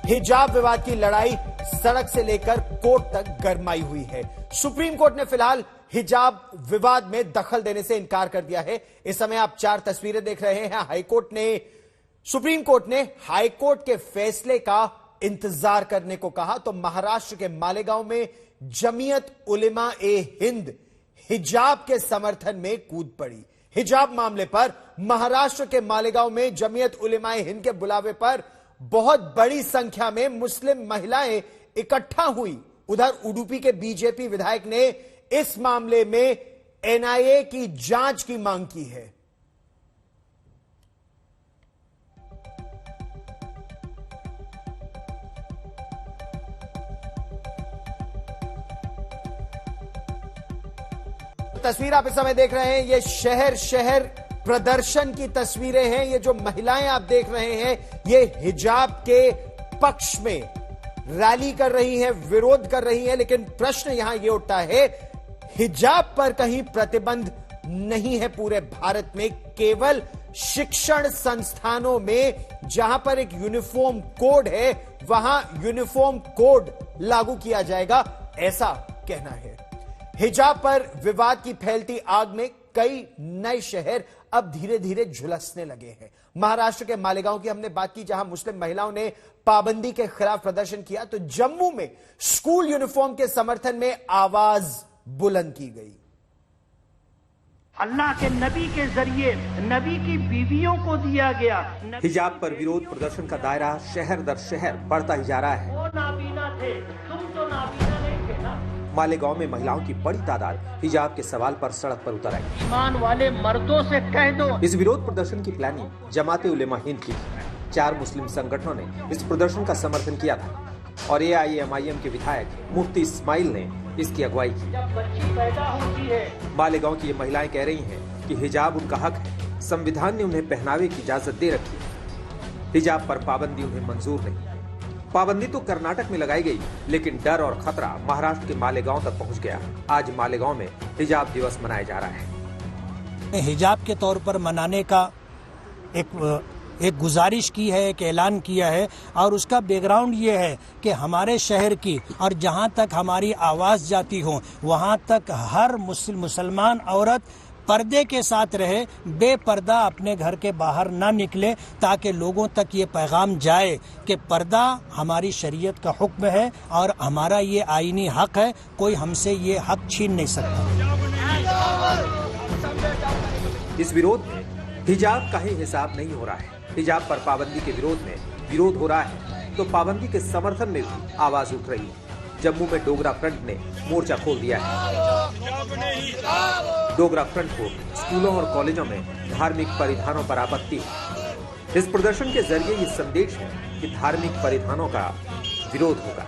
हिजाब विवाद की लड़ाई सड़क से लेकर कोर्ट तक गरमाई हुई है। सुप्रीम कोर्ट ने फिलहाल हिजाब विवाद में दखल देने से इनकार कर दिया है। इस समय आप 4 तस्वीरें देख रहे हैं। सुप्रीम कोर्ट ने हाईकोर्ट के फैसले का इंतजार करने को कहा तो महाराष्ट्र के मालेगांव में जमीयत उलेमा ए हिंद हिजाब के समर्थन में कूद पड़ी। हिजाब मामले पर महाराष्ट्र के मालेगांव में जमीयत उलेमा ए हिंद के बुलावे पर बहुत बड़ी संख्या में मुस्लिम महिलाएं इकट्ठा हुई। उधर उडुपी के बीजेपी विधायक ने इस मामले में एनआईए की जांच की मांग की है। तस्वीर आप इस समय देख रहे हैं, ये शहर शहर प्रदर्शन की तस्वीरें हैं। ये जो महिलाएं आप देख रहे हैं, ये हिजाब के पक्ष में रैली कर रही हैं, विरोध कर रही हैं। लेकिन प्रश्न यहां ये उठता है, हिजाब पर कहीं प्रतिबंध नहीं है पूरे भारत में, केवल शिक्षण संस्थानों में जहां पर एक यूनिफॉर्म कोड है वहां यूनिफॉर्म कोड लागू किया जाएगा, ऐसा कहना है। हिजाब पर विवाद की फैलती आग में कई नए शहर अब धीरे धीरे झुलसने लगे हैं। महाराष्ट्र के मालेगांव की हमने बात की, जहां मुस्लिम महिलाओं ने पाबंदी के खिलाफ प्रदर्शन किया, तो जम्मू में स्कूल यूनिफॉर्म के समर्थन में आवाज बुलंद की गई। अल्लाह के नबी के जरिए नबी की बीवियों को दिया गया। हिजाब पर विरोध प्रदर्शन का दायरा शहर दर शहर बढ़ता ही जा रहा है। वो नाबीना थे, तुम तो नाबीना नहीं थे ना। मालेगांव में महिलाओं की बड़ी तादाद हिजाब के सवाल पर सड़क पर उतर आई। ईमान वाले मर्दों से कह दो। इस विरोध प्रदर्शन की प्लानिंग जमाते उलेमा हिंद की थी। 4 मुस्लिम संगठनों ने इस प्रदर्शन का समर्थन किया था और AIMIM के विधायक मुफ्ती इस्माइल ने इसकी अगुवाई की। जब बच्ची पैदा होती है, मालेगांव की ये महिलाएं कह रही हैं कि हिजाब उनका हक है, संविधान ने उन्हें पहनावे की इजाजत दे रखी है। हिजाब पर पाबंदी उन्हें मंजूर नहीं। पाबंदी तो कर्नाटक में लगाई गई, लेकिन डर और खतरा महाराष्ट्र के मालेगांव तक पहुंच गया। आज मालेगांव में हिजाब दिवस मनाया जा रहा है। हिजाब के तौर पर मनाने का एक गुजारिश की है, एक ऐलान किया है और उसका बैकग्राउंड ये है कि हमारे शहर की और जहां तक हमारी आवाज जाती हो वहां तक हर मुसलमान औरत पर्दे के साथ रहे, बेपर्दा अपने घर के बाहर ना निकले, ताकि लोगों तक ये पैगाम जाए कि पर्दा हमारी शरीयत का हुक्म है और हमारा ये आईनी हक है, कोई हमसे ये हक छीन नहीं सकता। इस विरोध में हिजाब का ही हिसाब नहीं हो रहा है। हिजाब पर पाबंदी के विरोध में विरोध हो रहा है तो पाबंदी के समर्थन में भी आवाज उठ रही है। जम्मू में डोगरा फ्रंट ने मोर्चा खोल दिया है। डोगरा फ्रंट को स्कूलों और कॉलेजों में धार्मिक परिधानों पर आपत्ति है। इस प्रदर्शन के जरिए ये संदेश है कि धार्मिक परिधानों का विरोध होगा।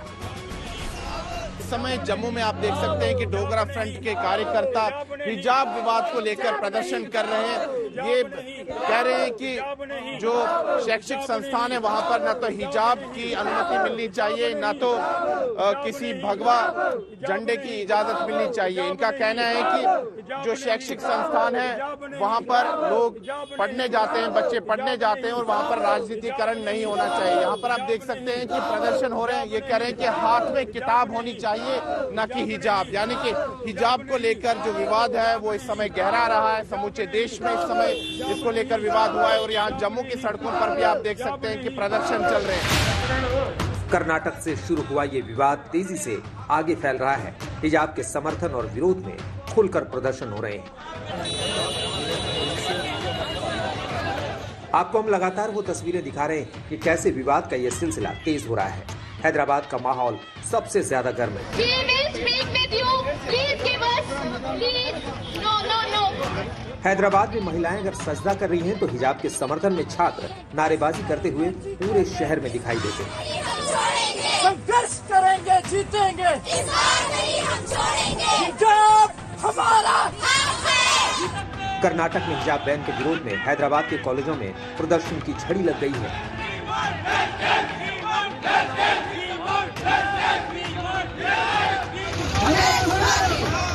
इस समय जम्मू में आप देख सकते हैं कि डोगरा फ्रंट के कार्यकर्ता हिजाब विवाद को लेकर प्रदर्शन कर रहे हैं। ये कह रहे हैं कि जो शैक्षिक संस्थान है वहां पर न तो हिजाब की अनुमति मिलनी चाहिए, न तो किसी भगवा झंडे की इजाजत मिलनी चाहिए। इनका कहना है कि जो शैक्षिक संस्थान है वहां पर लोग पढ़ने जाते हैं, बच्चे पढ़ने जाते हैं और वहां पर राजनीतिकरण नहीं होना चाहिए। यहाँ पर आप देख सकते हैं कि प्रदर्शन हो रहे हैं। ये कह रहे हैं कि हाथ में किताब होनी चाहिए न कि हिजाब, यानी कि हिजाब को लेकर जो विवाद है वो इस समय गहरा रहा है। समूचे देश में इस समय इसको लेकर विवाद हुआ है और यहाँ जम्मू की सड़कों पर भी आप देख सकते हैं कि प्रदर्शन चल रहे हैं। कर्नाटक से शुरू हुआ ये विवाद तेजी से आगे फैल रहा है। हिजाब के समर्थन और विरोध में खुलकर प्रदर्शन हो रहे हैं। आपको हम लगातार वो तस्वीरें दिखा रहे हैं कि कैसे विवाद का ये सिलसिला तेज हो रहा है। हैदराबाद का माहौल सबसे ज्यादा गर्म है। हैदराबाद में महिलाएं अगर सजदा कर रही हैं तो हिजाब के समर्थन में छात्र नारेबाजी करते हुए पूरे शहर में दिखाई देते हैं। संघर्ष करेंगे, जीतेंगे, इस बार नहीं हम छोड़ेंगे, हिजाब हमारा हक है। कर्नाटक में हिजाब बैन के विरोध में हैदराबाद के कॉलेजों में प्रदर्शन की झड़ी लग गई है।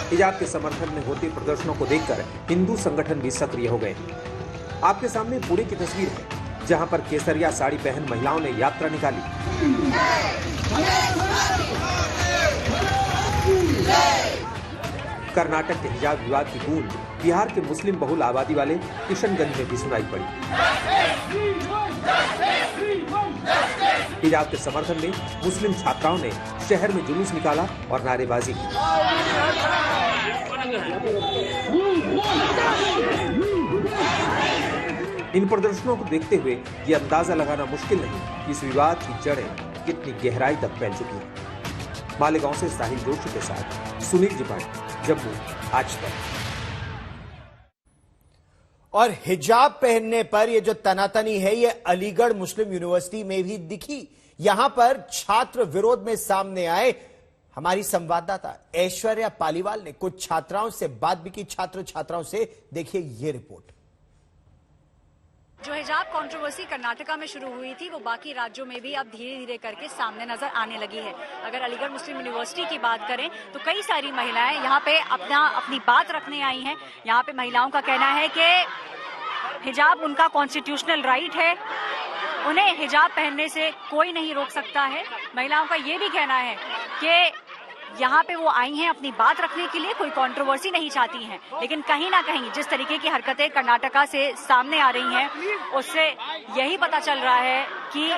हिजाब के समर्थन में होते प्रदर्शनों को देखकर हिंदू संगठन भी सक्रिय हो गए। आपके सामने पुणे की तस्वीर है, जहां पर केसरिया साड़ी पहन महिलाओं ने यात्रा निकाली। कर्नाटक के हिजाब विवाद की गूंज बिहार के मुस्लिम बहुल आबादी वाले किशनगंज में भी सुनाई पड़ी। हिजाब के समर्थन में मुस्लिम छात्राओं ने शहर में जुलूस निकाला और नारेबाजी की। इन प्रदर्शनों को देखते हुए ये अंदाजा लगाना मुश्किल नहीं कि इस विवाद की जड़ें कितनी गहराई तक फैल चुकी हैं। मालेगांव से साहिल जोशी के साथ सुनील जिपाणी, जम्मू आज तक। और हिजाब पहनने पर ये जो तनातनी है ये अलीगढ़ मुस्लिम यूनिवर्सिटी में भी दिखी। यहां पर छात्र विरोध में सामने आए। हमारी संवाददाता ऐश्वर्या पालीवाल ने कुछ छात्राओं से बात भी की, छात्र छात्राओं से। देखिए ये रिपोर्ट। जो हिजाब कंट्रोवर्सी कर्नाटका में शुरू हुई थी वो बाकी राज्यों में भी अब धीरे धीरे करके सामने नजर आने लगी है। अगर अलीगढ़ मुस्लिम यूनिवर्सिटी की बात करें तो कई सारी महिलाएं यहाँ पे अपनी बात रखने आई हैं। यहाँ पे महिलाओं का कहना है कि हिजाब उनका कॉन्स्टिट्यूशनल राइट है, उन्हें हिजाब पहनने से कोई नहीं रोक सकता है। महिलाओं का ये भी कहना है कि यहाँ पे वो आई हैं अपनी बात रखने के लिए, कोई कंट्रोवर्सी नहीं चाहती हैं। लेकिन कहीं ना कहीं जिस तरीके की हरकतें कर्नाटका से सामने आ रही हैं उससे यही पता चल रहा है कि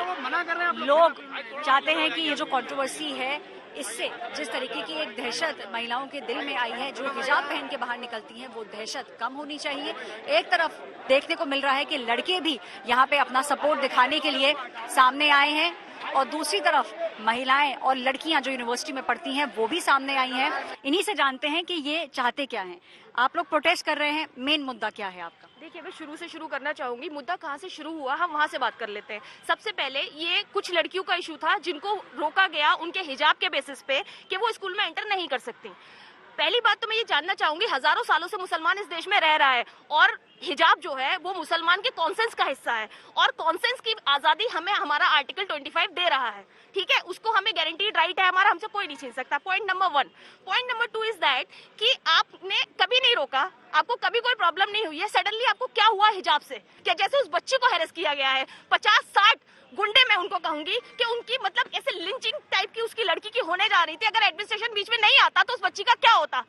लोग चाहते हैं कि ये जो कंट्रोवर्सी है इससे जिस तरीके की एक दहशत महिलाओं के दिल में आई है, जो हिजाब पहन के बाहर निकलती हैं, वो दहशत कम होनी चाहिए। एक तरफ देखने को मिल रहा है कि लड़के भी यहाँ पे अपना सपोर्ट दिखाने के लिए सामने आए हैं और दूसरी तरफ महिलाएं और लड़कियां जो यूनिवर्सिटी में पढ़ती हैं वो भी सामने आई हैं। इन्हीं से जानते हैं कि ये चाहते क्या हैं। आप लोग प्रोटेस्ट कर रहे हैं, मेन मुद्दा क्या है आपका? देखिए, मैं शुरू से शुरू करना चाहूंगी। मुद्दा कहाँ से शुरू हुआ हम वहाँ से बात कर लेते हैं। सबसे पहले ये कुछ लड़कियों का इशू था जिनको रोका गया उनके हिजाब के बेसिस पे कि वो स्कूल में एंटर नहीं कर सकती। पहली बात तो मैं ये जानना चाहूंगी, हजारों सालों से मुसलमान इस देश में रह रहा है और हिजाब जो है वो मुसलमान के कॉन्सेंस का हिस्सा है और कॉन्सेंस की आजादी हमें हमारा आर्टिकल 25 दे रहा है। ठीक है, उसको हमें गारंटीड राइट है हमारा, हमसे कोई नहीं छीन सकता। Point number 1। Point number 2 is that कि आपने कभी नहीं रोका, आपको कभी कोई प्रॉब्लम नहीं हुई है। सडनली आपको क्या हुआ हिजाब से? क्या जैसे उस बच्चे को हैरेस किया गया है, 50-60 गुंडे मैं उनको कहूंगी कि उनकी मतलब ऐसे लिंचिंग टाइप की उसकी लड़की की होने जा रही थी। अगर एडमिनिस्ट्रेशन बीच में नहीं आता तो उस बच्ची का क्या होता?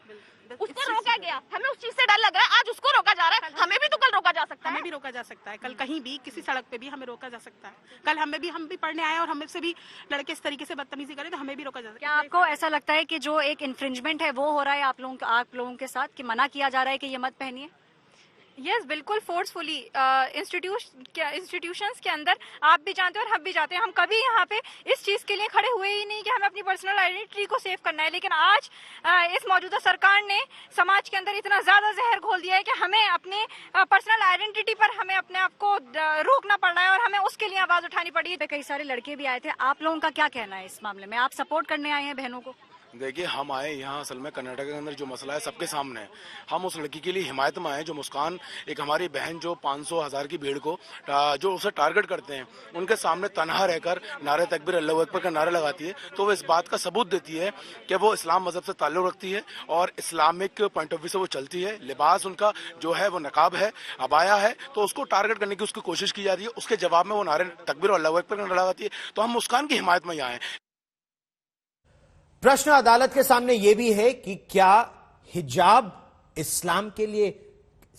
उसको रोका गया, हमें उस चीज से डर लग रहा है। आज उसको रोका जा रहा है, हमें भी तो कल रोका जा सकता है। हमें भी रोका जा सकता है, कल कहीं भी किसी सड़क पे भी हमें रोका जा सकता है। कल हम भी पढ़ने आए और हमें से भी लड़के इस तरीके से बदतमीजी करें तो हमें भी रोका जा सकता है। क्या आपको ऐसा लगता है कि जो एक इन्फ्रिंजमेंट है वो हो रहा है आप लोगों के साथ, कि मना किया जा रहा है कि ये मत पहनिए? यस, बिल्कुल फोर्सफुली इंस्टीट्यूशंस के अंदर आप भी जानते हैं और हम भी जानते हैं। हम कभी यहाँ पे इस चीज के लिए खड़े हुए ही नहीं कि हमें अपनी पर्सनल आइडेंटिटी को सेव करना है, लेकिन आज इस मौजूदा सरकार ने समाज के अंदर इतना ज्यादा जहर घोल दिया है कि हमें अपने पर्सनल आइडेंटिटी पर हमें अपने आप को रोकना पड़ रहा है और हमें उसके लिए आवाज उठानी पड़ी है। कई सारे लड़के भी आए थे, आप लोगों का क्या कहना है इस मामले में? आप सपोर्ट करने आए हैं बहनों को? देखिए, हम आए यहाँ असल में कर्नाटक के अंदर जो मसला है सबके सामने है। हम उस लड़की के लिए हिमायत में आए जो मुस्कान, एक हमारी बहन जो 500,000 की भीड़ को जो उसे टारगेट करते हैं, उनके सामने तनहा रहकर नारे तकबीर अल्लाहू अकबर का नारा लगाती है। तो वो इस बात का सबूत देती है कि वो इस्लाम मजहब से ताल्लुक रखती है और इस्लामिक पॉइंट ऑफ व्यू से वो चलती है। लिबास उनका जो है वो नकाब है, अबाया है, तो उसको टारगेट करने की उसकी कोशिश की जा रही है। उसके जवाब में वो नारे तकबीर अल्लाहू अकबर का नारा लगाती है। तो हम मुस्कान की हिमायत में आए। प्रश्न अदालत के सामने यह भी है कि क्या हिजाब इस्लाम के लिए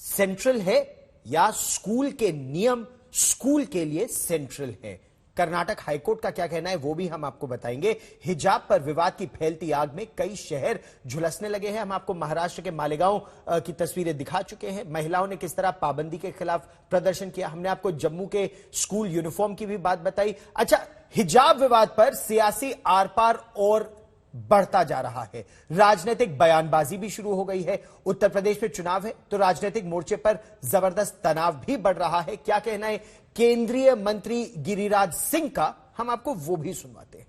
सेंट्रल है या स्कूल के नियम स्कूल के लिए सेंट्रल है? कर्नाटक हाईकोर्ट का क्या कहना है वो भी हम आपको बताएंगे। हिजाब पर विवाद की फैलती आग में कई शहर झुलसने लगे हैं। हम आपको महाराष्ट्र के मालेगांव की तस्वीरें दिखा चुके हैं। महिलाओं ने किस तरह पाबंदी के खिलाफ प्रदर्शन किया। हमने आपको जम्मू के स्कूल यूनिफॉर्म की भी बात बताई। अच्छा, हिजाब विवाद पर सियासी आर पार और बढ़ता जा रहा है। राजनीतिक बयानबाजी भी शुरू हो गई है। उत्तर प्रदेश में चुनाव है तो राजनीतिक मोर्चे पर जबरदस्त तनाव भी बढ़ रहा है। क्या कहना है केंद्रीय मंत्री गिरिराज सिंह का, हम आपको वो भी सुनवाते हैं।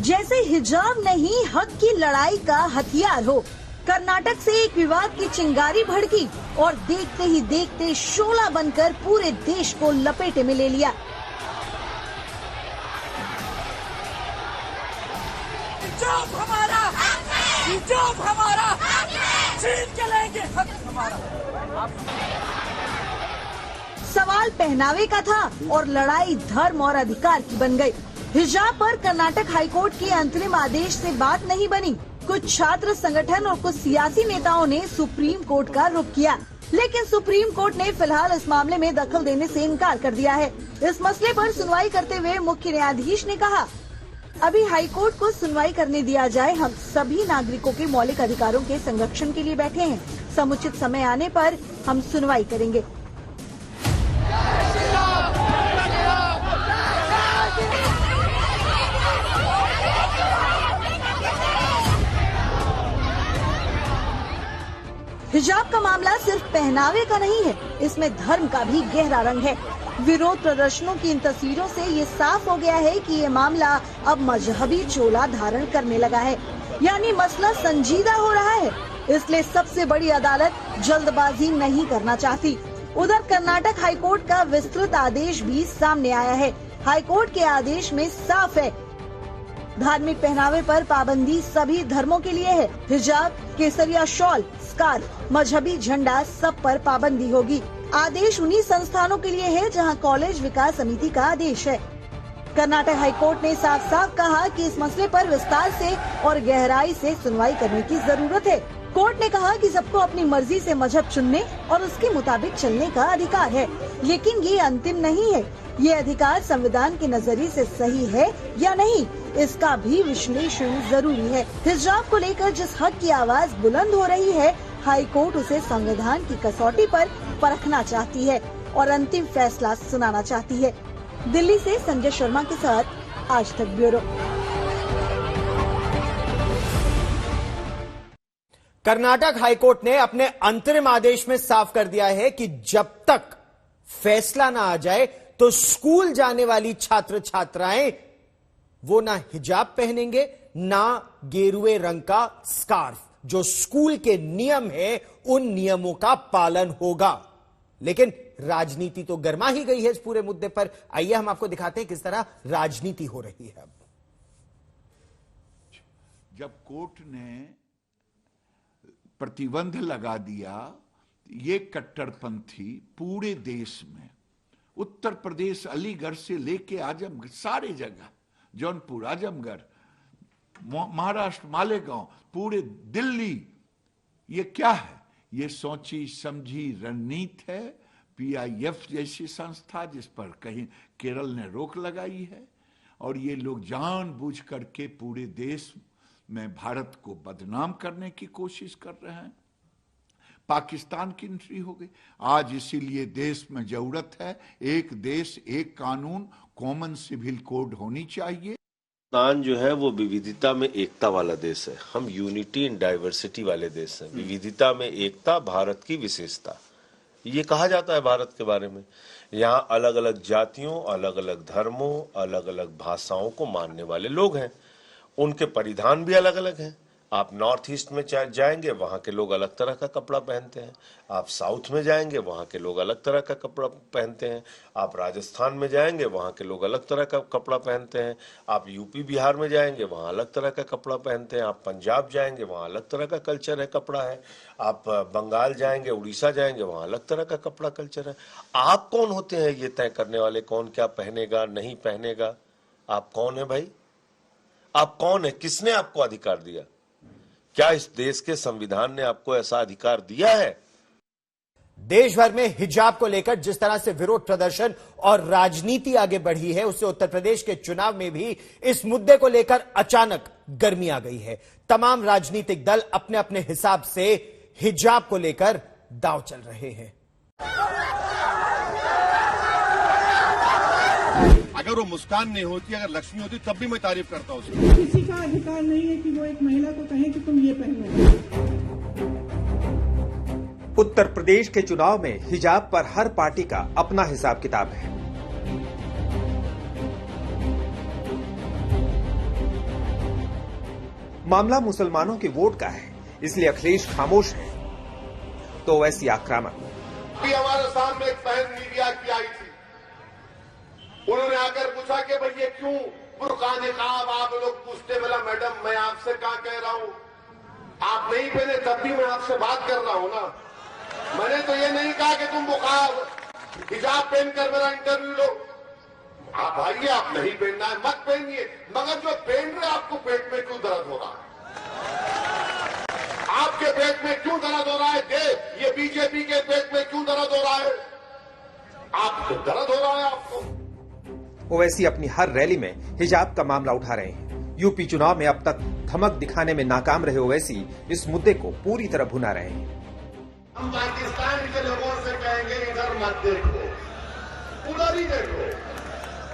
जैसे हिजाब नहीं हक की लड़ाई का हथियार हो, कर्नाटक से एक विवाद की चिंगारी भड़की और देखते ही देखते शोला बनकर पूरे देश को लपेटे में ले लिया। हिजाब हमारा, हिजाब हमारा, छीन के लेंगे हक हमारा। सवाल पहनावे का था और लड़ाई धर्म और अधिकार की बन गई। हिजाब पर कर्नाटक हाईकोर्ट के अंतरिम आदेश से बात नहीं बनी। कुछ छात्र संगठन और कुछ सियासी नेताओं ने सुप्रीम कोर्ट का रुख किया, लेकिन सुप्रीम कोर्ट ने फिलहाल इस मामले में दखल देने से इनकार कर दिया है। इस मसले पर सुनवाई करते हुए मुख्य न्यायाधीश ने कहा, अभी हाईकोर्ट को सुनवाई करने दिया जाए। हम सभी नागरिकों के मौलिक अधिकारों के संरक्षण के लिए बैठे हैं। समुचित समय आने पर हम सुनवाई करेंगे। हिजाब का मामला सिर्फ पहनावे का नहीं है, इसमें धर्म का भी गहरा रंग है। विरोध प्रदर्शनों की इन तस्वीरों से ये साफ हो गया है कि ये मामला अब मजहबी चोला धारण करने लगा है, यानी मसला संजीदा हो रहा है। इसलिए सबसे बड़ी अदालत जल्दबाजी नहीं करना चाहती। उधर कर्नाटक हाईकोर्ट का विस्तृत आदेश भी सामने आया है। हाईकोर्ट के आदेश में साफ है, धार्मिक पहनावे पर पाबंदी सभी धर्मों के लिए है। हिजाब, केसरिया शॉल, स्कार्फ, मजहबी झंडा, सब पर पाबंदी होगी। आदेश उन्हीं संस्थानों के लिए है जहां कॉलेज विकास समिति का आदेश है। कर्नाटक हाईकोर्ट ने साफ साफ कहा कि इस मसले पर विस्तार से और गहराई से सुनवाई करने की जरूरत है। कोर्ट ने कहा कि सबको अपनी मर्जी से मजहब चुनने और उसके मुताबिक चलने का अधिकार है, लेकिन ये अंतिम नहीं है। ये अधिकार संविधान के नजरिए से सही है या नहीं, इसका भी विश्लेषण जरूरी है। हिजाब को लेकर जिस हक की आवाज बुलंद हो रही है, हाईकोर्ट उसे संविधान की कसौटी पर परखना चाहती है और अंतिम फैसला सुनाना चाहती है। दिल्ली से संजय शर्मा के साथ आज तक ब्यूरो। कर्नाटक हाईकोर्ट ने अपने अंतरिम आदेश में साफ कर दिया है कि जब तक फैसला ना आ जाए तो स्कूल जाने वाली छात्र छात्राएं वो ना हिजाब पहनेंगे ना गेरुए रंग का स्कार्फ। जो स्कूल के नियम है उन नियमों का पालन होगा। लेकिन राजनीति तो गर्मा ही गई है इस पूरे मुद्दे पर। आइए हम आपको दिखाते हैं किस तरह राजनीति हो रही है। जब कोर्ट ने प्रतिबंध लगा दिया, ये कट्टरपंथी पूरे देश में, उत्तर प्रदेश अलीगढ़ से लेके आजमगढ़, सारे जगह, जौनपुर, आजमगढ़, महाराष्ट्र, मालेगांव, पूरे दिल्ली, ये क्या है? ये सोची समझी रणनीति है। PIF जैसी संस्था जिस पर कहीं केरल ने रोक लगाई है, और ये लोग जानबूझ करके पूरे देश में भारत को बदनाम करने की कोशिश कर रहे हैं। पाकिस्तान की एंट्री हो गई। आज इसीलिए देश में जरूरत है एक देश एक कानून, कॉमन सिविल कोड होनी चाहिए। पाकिस्तान जो है वो विविधता में एकता वाला देश है। हम यूनिटी इन डाइवर्सिटी वाले देश हैं। विविधता में एकता भारत की विशेषता, ये कहा जाता है भारत के बारे में। यहाँ अलग अलग जातियों, अलग अलग धर्मों, अलग अलग भाषाओं को मानने वाले लोग हैं। उनके परिधान भी अलग अलग हैं। आप नॉर्थ ईस्ट में जाएंगे, वहाँ के लोग अलग तरह का कपड़ा पहनते हैं। आप साउथ में जाएंगे, वहाँ के लोग अलग तरह का कपड़ा पहनते हैं। आप राजस्थान में जाएंगे, वहाँ के लोग अलग तरह का कपड़ा पहनते हैं। आप यूपी बिहार में जाएंगे, वहाँ अलग तरह का कपड़ा पहनते हैं। आप पंजाब जाएंगे, वहाँ अलग तरह का कल्चर है, कपड़ा है। आप बंगाल जाएंगे, उड़ीसा जाएंगे, वहाँ अलग तरह का कपड़ा कल्चर है। आप कौन होते हैं ये तय करने वाले, कौन क्या पहनेगा नहीं पहनेगा? आप कौन है भाई? आप कौन है? किसने आपको अधिकार दिया? क्या इस देश के संविधान ने आपको ऐसा अधिकार दिया है? देश भर में हिजाब को लेकर जिस तरह से विरोध प्रदर्शन और राजनीति आगे बढ़ी है, उससे उत्तर प्रदेश के चुनाव में भी इस मुद्दे को लेकर अचानक गर्मी आ गई है। तमाम राजनीतिक दल अपने अपने हिसाब से हिजाब को लेकर दांव चल रहे हैं। अगर वो मुस्कान नहीं होती, अगर लक्ष्मी होती, तब भी मैं तारीफ करता हूं उसकी। किसी का अधिकार नहीं है कि वो एक महिला को कहे कि तुम ये पहनो। उत्तर प्रदेश के चुनाव में हिजाब पर हर पार्टी का अपना हिसाब किताब है। मामला मुसलमानों के वोट का है, इसलिए अखिलेश खामोश है तो ओवैसी आक्रामक। अभी हमारे सामने एक बहन मीडिया की आई थी, उन्होंने आकर पूछा कि भाई ये क्यों बुर्का निकाब आप लोग पूछते, बोला मैडम मैं आपसे क्या कह रहा हूं, आप नहीं पहने तब भी मैं आपसे बात कर रहा हूं ना। मैंने तो ये नहीं कहा कि तुम बुखार हिजाब पहनकर मेरा इंटरव्यू लो। आप भाई आप नहीं पहनना है मत पहनिए, मगर जो पहन रहे आपको पेट में क्यों दर्द हो रहा है, आपके पेट में क्यों दर्द हो रहा है, ये बीजेपी के पेट में क्यों दर्द हो रहा है, आपको दर्द हो रहा है आपको। ओवैसी अपनी हर रैली में हिजाब का मामला उठा रहे हैं। यूपी चुनाव में अब तक धमक दिखाने में नाकाम रहे ओवैसी इस मुद्दे को पूरी तरह भुना रहे हैं। हम पाकिस्तान के लोगों से कहेंगे इधर मत देखो, उधर ही देखो,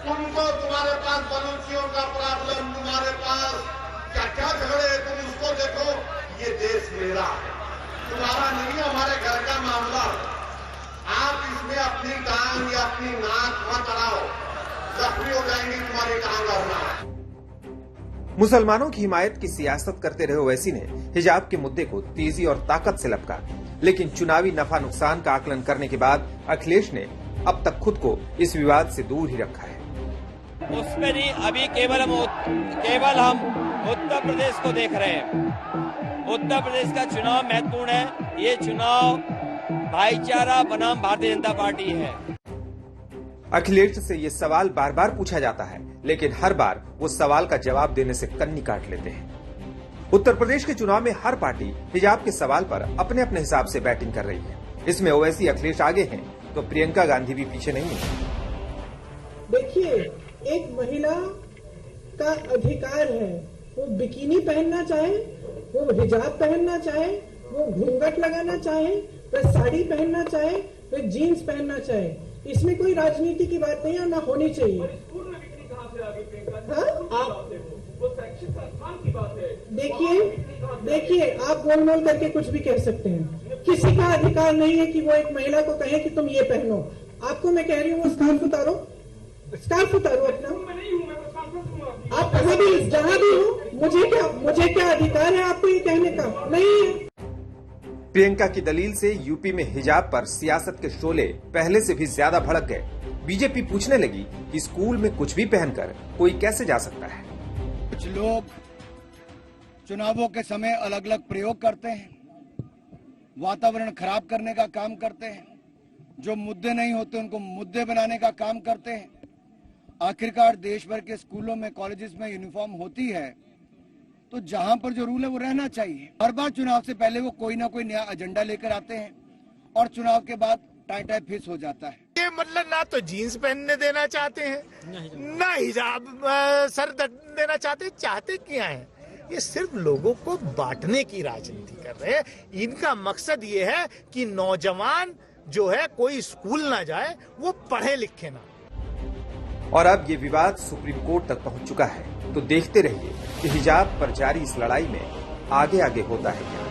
तुमको तुम्हारे पास बलूचियों का प्रॉब्लम, तुम्हारे पास क्या क्या झगड़े है, तुम उसको देखो, ये देश मेरा है, तुम्हारा नहीं है, हमारे घर का मामला। आप इसमें अपनी टांग या अपनी नाक मत अड़ाओ, जख्मी हो जाएंगी तुम्हारी टांग और नाक। मुसलमानों की हिमायत की सियासत करते रहे ओवैसी ने हिजाब के मुद्दे को तेजी और ताकत से लपका, लेकिन चुनावी नफा नुकसान का आकलन करने के बाद अखिलेश ने अब तक खुद को इस विवाद से दूर ही रखा है। उसमें नहीं, अभी केवल हम उत्तर प्रदेश को देख रहे हैं। उत्तर प्रदेश का चुनाव महत्वपूर्ण है। ये चुनाव भाईचारा बनाम भारतीय जनता पार्टी है। अखिलेश से ये सवाल बार बार पूछा जाता है, लेकिन हर बार वो सवाल का जवाब देने से कन्नी काट लेते हैं। उत्तर प्रदेश के चुनाव में हर पार्टी हिजाब के सवाल पर अपने अपने हिसाब से बैटिंग कर रही है। इसमें ओवैसी अखिलेश आगे हैं तो प्रियंका गांधी भी पीछे नहीं है। देखिए, एक महिला का अधिकार है, वो बिकिनी पहनना चाहे, वो हिजाब पहनना चाहे, वो घूंघट लगाना चाहे, वह साड़ी पहनना चाहे, वह जीन्स पहनना चाहे, इसमें कोई राजनीति की बात नहीं है, ना होनी चाहिए। देखिए आप गोल मोल करके कुछ भी कह सकते हैं, किसी का अधिकार नहीं है कि वो एक महिला को कहे कि तुम ये पहनो। आपको मैं कह रही हूँ वो स्कार्फ उतारो अपना, आप कहीं भी जहाँ भी हो, मुझे क्या अधिकार है आपको ये कहने का? नहीं। प्रियंका की दलील से यूपी में हिजाब पर सियासत के शोले पहले से भी ज्यादा भड़क गए। बीजेपी पूछने लगी कि स्कूल में कुछ भी पहनकर कोई कैसे जा सकता है। कुछ लोग चुनावों के समय अलग अलग प्रयोग करते हैं, वातावरण खराब करने का काम करते हैं, जो मुद्दे नहीं होते उनको मुद्दे बनाने का काम करते हैं। आखिरकार देश भर के स्कूलों में, कॉलेजेस में यूनिफॉर्म होती है, तो जहां पर जो रूल है वो रहना चाहिए। हर बार चुनाव से पहले वो कोई ना कोई नया एजेंडा लेकर आते हैं और चुनाव के बाद टाई फिक्स हो जाता है। ये मतलब ना तो जीन्स पहनने देना चाहते हैं, ना हिजाब सर देना चाहते क्या है? ये सिर्फ लोगों को बांटने की राजनीति कर रहे हैं। इनका मकसद ये है कि नौजवान जो है कोई स्कूल ना जाए, वो पढ़े लिखे ना। और अब ये विवाद सुप्रीम कोर्ट तक पहुंच चुका है, तो देखते रहिए कि हिजाब पर जारी इस लड़ाई में आगे आगे होता है क्या।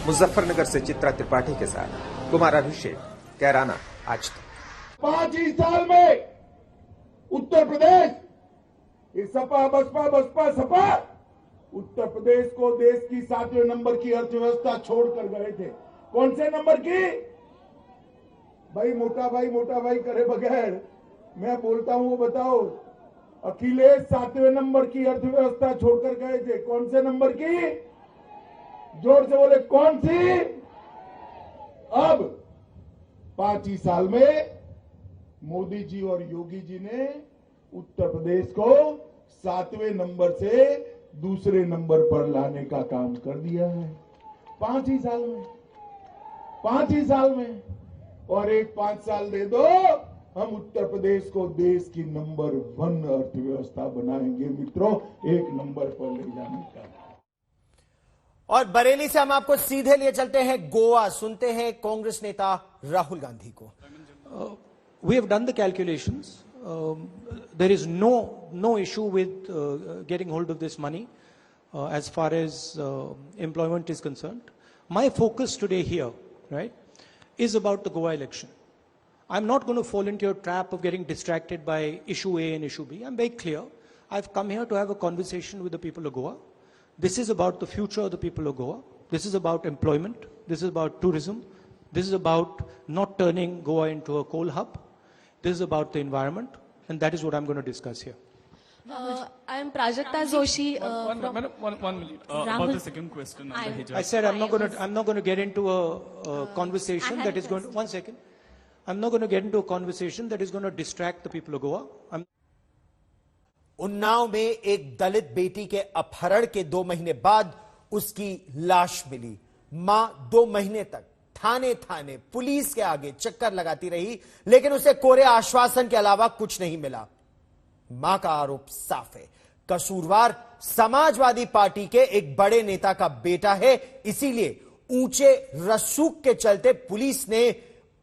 मुजफ्फरनगर से चित्रा त्रिपाठी के साथ कुमार अभिषेक, कैराना, आज तक। 5 ही साल में उत्तर प्रदेश, ये सपा सपा उत्तर प्रदेश को देश की 7वें नंबर की अर्थव्यवस्था छोड़कर गए थे। कौन से नंबर की? भाई मोटा भाई करे बगैर मैं बोलता हूं वो बताओ। अखिलेश 7वें नंबर की अर्थव्यवस्था छोड़कर गए थे। कौन से नंबर की? जोर से बोले, कौन सी? अब 5 ही साल में मोदी जी और योगी जी ने उत्तर प्रदेश को 7वें नंबर से दूसरे नंबर पर लाने का काम कर दिया है। 5 ही साल में और एक 5 साल दे दो, हम उत्तर प्रदेश को देश की नंबर 1 अर्थव्यवस्था बनाएंगे मित्रों, 1 नंबर पर ले जाने का। और बरेली से हम आपको सीधे लिए चलते हैं गोवा, सुनते हैं कांग्रेस नेता राहुल गांधी को। We have done the calculations. There is no issue with getting hold of this money as far as employment is concerned. My focus today here, right, is about the Goa election. I'm not going to fall into your trap of getting distracted by issue A and issue B. I'm very clear. I've come here to have a conversation with the people of Goa. This is about the future of the people of Goa. This is about employment. This is about tourism. This is about not turning Goa into a coal hub. This is about the environment. And that is what I'm going to discuss here. I am Prajakta Joshi. One minute. About the second question on the hijab. I said I'm not going to get into a conversation that is going to, one second. I'm not going to get into a conversation that is going to distract the people of Goa. Unnao में एक दलित बेटी के अपहरण के 2 महीने बाद उसकी लाश मिली। मां 2 महीने तक थाने थाने पुलिस के आगे चक्कर लगाती रही, लेकिन उसे कोरे आश्वासन के अलावा कुछ नहीं मिला। मां का आरोप साफ है, कसूरवार समाजवादी पार्टी के एक बड़े नेता का बेटा है। इसीलिए ऊंचे रसूख के चलते पुलिस ने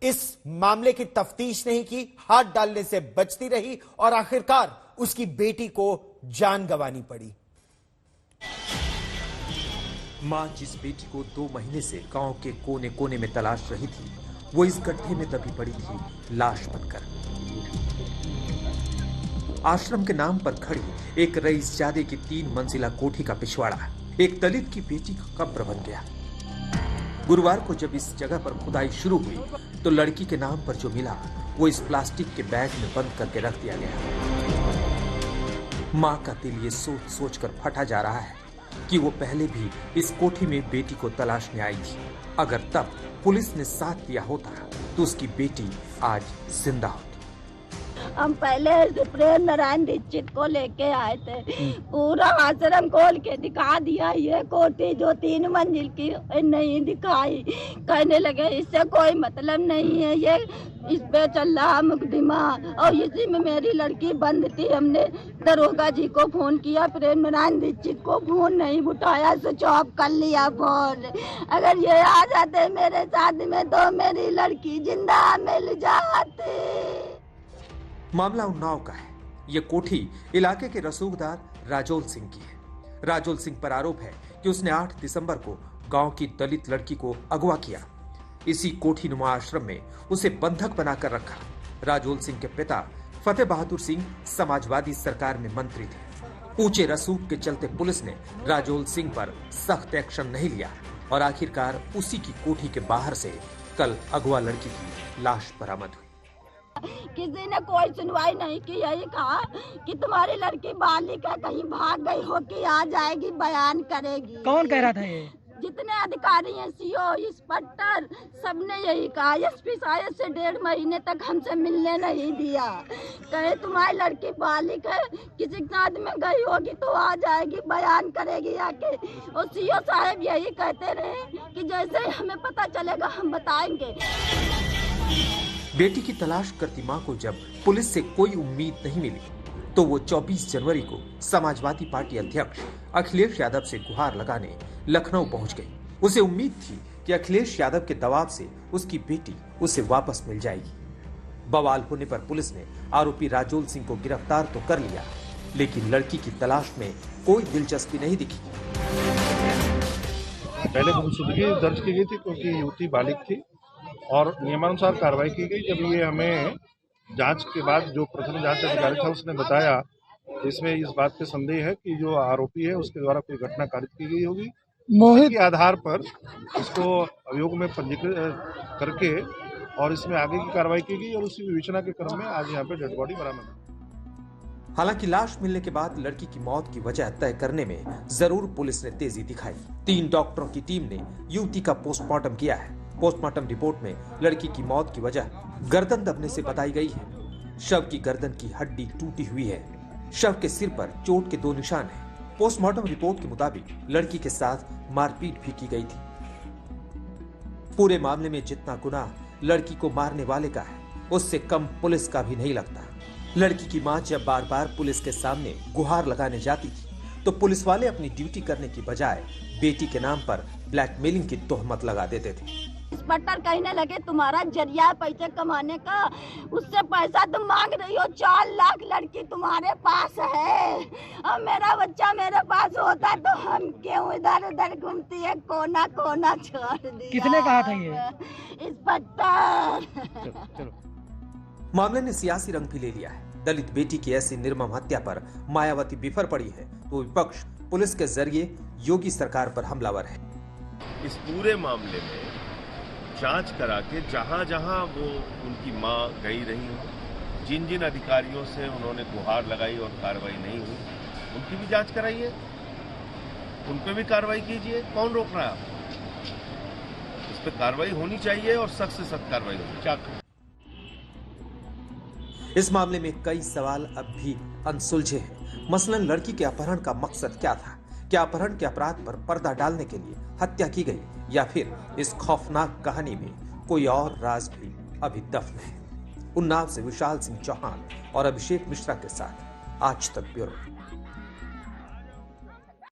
इस मामले की तफ्तीश नहीं की, हाथ डालने से बचती रही और आखिरकार उसकी बेटी को जान गंवानी पड़ी। मां जिस बेटी को 2 महीने से गांव के कोने कोने में तलाश रही थी, वो इस गड्ढे में दबी पड़ी थी लाश बनकर। आश्रम के नाम पर खड़ी एक रईसजादे की 3 मंजिला कोठी का पिछवाड़ा एक दलित की बेटी का कब्र बन गया। गुरुवार को जब इस जगह पर खुदाई शुरू हुई तो लड़की के नाम पर जो मिला वो इस प्लास्टिक के बैग में बंद करके रख दिया गया। मां का दिल ये सोच सोच कर फटा जा रहा है कि वो पहले भी इस कोठी में बेटी को तलाशने आई थी। अगर तब पुलिस ने साथ दिया होता तो उसकी बेटी आज जिंदा होती। हम पहले प्रेम नारायण दीक्षित को लेके आए थे, पूरा आश्रम खोल के दिखा दिया। ये कोठी जो 3 मंजिल की नहीं दिखाई, कहने लगे इससे कोई मतलब नहीं है, ये इस पे चल रहा मुकदमा और इसी में मेरी लड़की बंद थी। हमने दरोगा जी को फोन किया, प्रेम नारायण दीक्षित को फोन नहीं उठाया, स्विच ऑफ कर लिया फोन। अगर ये आ जाते मेरे साथ में तो मेरी लड़की जिंदा मिल जाती। मामला उन्नाव का है। यह कोठी इलाके के रसूखदार राजोल सिंह की है। राजोल सिंह पर आरोप है कि उसने 8 दिसंबर को गांव की दलित लड़की को अगवा किया। इसी कोठी नुमा आश्रम में उसे बंधक बनाकर रखा। राजोल सिंह के पिता फतेह बहादुर सिंह समाजवादी सरकार में मंत्री थे। ऊंचे रसूख के चलते पुलिस ने राजोल सिंह पर सख्त एक्शन नहीं लिया और आखिरकार उसी की कोठी के बाहर से कल अगवा लड़की की लाश बरामद हुई। किसी ने कोई सुनवाई नहीं की, यही कहा कि तुम्हारी लड़की बालिक है, कहीं भाग गई हो कि आ जाएगी, बयान करेगी। कौन कह रहा था ये? जितने अधिकारी हैं, सीओ, इंस्पेक्टर, सबने यही कहा। एसपी साहब से 1.5 महीने तक हमसे मिलने नहीं दिया, कहे तुम्हारी लड़की बालिक है, किसी के साथ में गई होगी तो आ जाएगी, बयान करेगी आके। और सीओ साहब यही कहते रहे कि जैसे हमें पता चलेगा हम बताएंगे। बेटी की तलाश करती मां को जब पुलिस से कोई उम्मीद नहीं मिली तो वो 24 जनवरी को समाजवादी पार्टी अध्यक्ष अखिलेश यादव से गुहार लगाने लखनऊ पहुंच गई। उसे उम्मीद थी कि अखिलेश यादव के दबाव से उसकी बेटी उसे वापस मिल जाएगी। बवाल होने पर पुलिस ने आरोपी राजोल सिंह को गिरफ्तार तो कर लिया, लेकिन लड़की की तलाश में कोई दिलचस्पी नहीं दिखी। पहले गुमशुदगी दर्ज की गई थी क्योंकि युवती बालिग थी और नियमानुसार कार्रवाई की गई। जब ये हमें जांच के बाद जो प्रथम जांच अधिकारी था उसने बताया, इसमें इस बात पे संदेह है कि जो आरोपी है उसके द्वारा कोई घटना कारित की गई होगी। मोहित के आधार पर इसको अभियोग में पंजीकृत करके और इसमें आगे की कार्रवाई की गई और उसी विवेचना के क्रम में आज यहाँ पे डेड बॉडी बरामद हुई। हालांकि लाश मिलने के बाद लड़की की मौत की वजह तय करने में जरूर पुलिस ने तेजी दिखाई। 3 डॉक्टरों की टीम ने युवती का पोस्टमार्टम किया है। पोस्टमार्टम रिपोर्ट में लड़की की मौत की वजह गर्दन दबने से बताई गई है। शव की गर्दन की हड्डी टूटी हुई है। शव के सिर पर चोट के 2 निशान हैं। पोस्टमार्टम रिपोर्ट के मुताबिक लड़की के साथ मारपीट भी की गई थी। पूरे मामले में जितना गुनाह लड़की को मारने वाले का है, उससे कम पुलिस का भी नहीं लगता। लड़की की मां जब बार बार पुलिस के सामने गुहार लगाने जाती थी तो पुलिस वाले अपनी ड्यूटी करने की बजाय बेटी के नाम पर ब्लैकमेलिंग की तोहमत लगा देते थे। इंस्पेक्टर कहने लगे तुम्हारा जरिया पैसे कमाने का, उससे पैसा तुम मांग रही हो, 4 लाख लड़की तुम्हारे पास है और मेरा बच्चा मेरे पास होता तो हम क्यों इधर उधर घूमती है, कोना कोना छोड़ दिया। किसने कहा था ये? इंस्पेक्टर। मामले ने सियासी रंग भी ले लिया है। दलित बेटी की ऐसी निर्मम हत्या पर मायावती बिफर पड़ी है तो विपक्ष पुलिस के जरिए योगी सरकार पर हमलावर है। इस पूरे मामले में जांच करा के जहां जहां वो उनकी मां गई रही हो, जिन जिन अधिकारियों से उन्होंने गुहार लगाई और कार्रवाई नहीं हुई, उनकी भी जांच कराइए, उन पे भी कार्रवाई कीजिए। कौन रोक रहा है आपको? इस पे कार्रवाई होनी चाहिए और सख्त से सख्त कार्रवाई होनी चाहिए। इस मामले में कई सवाल अब भी अनसुलझे हैं। मसलन लड़की के अपहरण का मकसद क्या था? क्या अपहरण के अपराध पर पर्दा डालने के लिए हत्या की गई या फिर इस खौफनाक कहानी में कोई और राज भी अभी दफन है? उन्नाव से विशाल सिंह चौहान और अभिषेक मिश्रा के साथ आज तक ब्यूरो।